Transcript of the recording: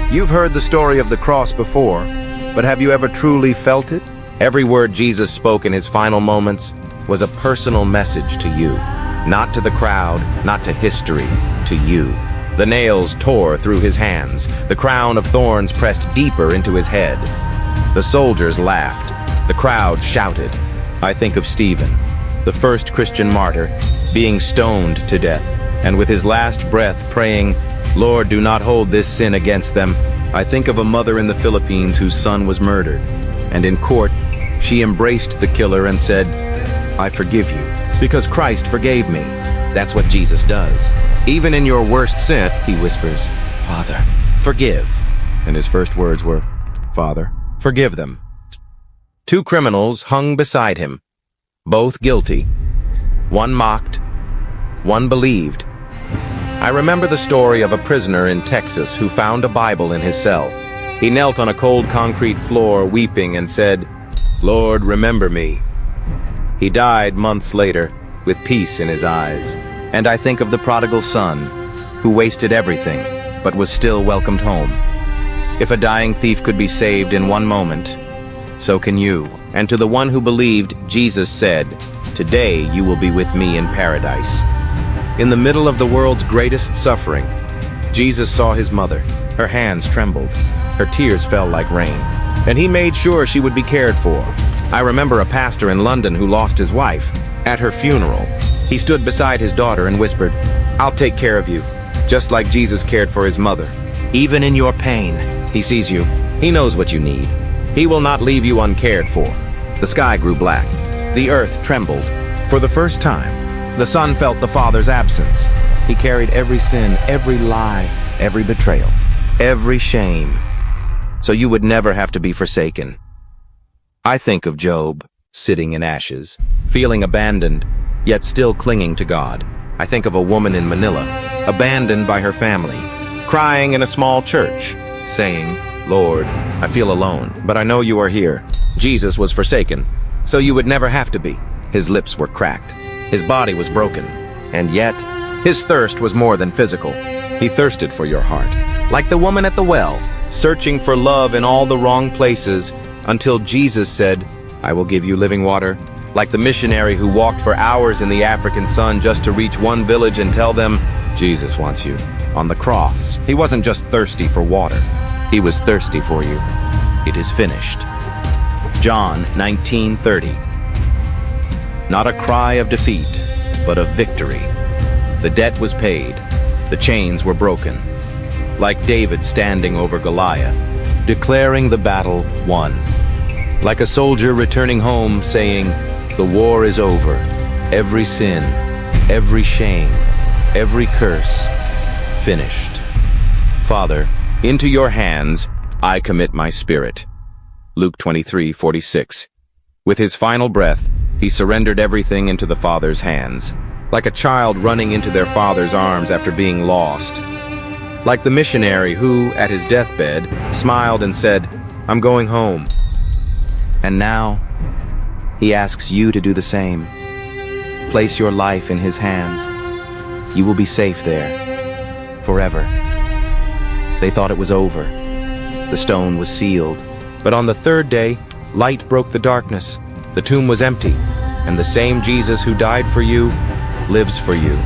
You've heard the story of the cross before, but have you ever truly felt it? Every word Jesus spoke in his final moments was a personal message to you. Not to the crowd, not to history, to you. The nails tore through his hands. The crown of thorns pressed deeper into his head. The soldiers laughed. The crowd shouted. I think of Stephen, the first Christian martyr, being stoned to death, and with his last breath praying, Lord, do not hold this sin against them. I think of a mother in the Philippines whose son was murdered, and in court, she embraced the killer and said, I forgive you, because Christ forgave me. That's what Jesus does. Even in your worst sin, he whispers, Father, forgive. And his first words were, Father, forgive them. Two criminals hung beside him, both guilty. One mocked, one believed. I remember the story of a prisoner in Texas who found a Bible in his cell. He knelt on a cold concrete floor weeping and said, Lord, remember me. He died months later with peace in his eyes. And I think of the prodigal son who wasted everything but was still welcomed home. If a dying thief could be saved in one moment, so can you. And to the one who believed, Jesus said, Today you will be with me in paradise. In the middle of the world's greatest suffering, Jesus saw his mother. Her hands trembled. Her tears fell like rain. And he made sure she would be cared for. I remember a pastor in London who lost his wife. At her funeral, he stood beside his daughter and whispered, I'll take care of you, just like Jesus cared for his mother. Even in your pain, he sees you. He knows what you need. He will not leave you uncared for. The sky grew black. The earth trembled. For the first time, the Son felt the Father's absence. He carried every sin, every lie, every betrayal, every shame, so you would never have to be forsaken. I think of Job, sitting in ashes, feeling abandoned, yet still clinging to God. I think of a woman in Manila, abandoned by her family, crying in a small church, saying, Lord, I feel alone, but I know you are here. Jesus was forsaken, so you would never have to be. His lips were cracked. His body was broken. And yet, his thirst was more than physical. He thirsted for your heart. Like the woman at the well, searching for love in all the wrong places, until Jesus said, I will give you living water. Like the missionary who walked for hours in the African sun just to reach one village and tell them, Jesus wants you. On the cross, he wasn't just thirsty for water. He was thirsty for you. It is finished. John 19:30. Not a cry of defeat, but of victory. The debt was paid. The chains were broken. Like David standing over Goliath, declaring the battle won. Like a soldier returning home saying, the war is over. Every sin, every shame, every curse, finished. Father, into your hands I commit my spirit. Luke 23:46. With his final breath, he surrendered everything into the Father's hands, like a child running into their father's arms after being lost. Like the missionary who, at his deathbed, smiled and said, I'm going home. And now, he asks you to do the same. Place your life in his hands. You will be safe there, forever. They thought it was over. The stone was sealed. But on the third day, light broke the darkness. The tomb was empty, and the same Jesus who died for you lives for you.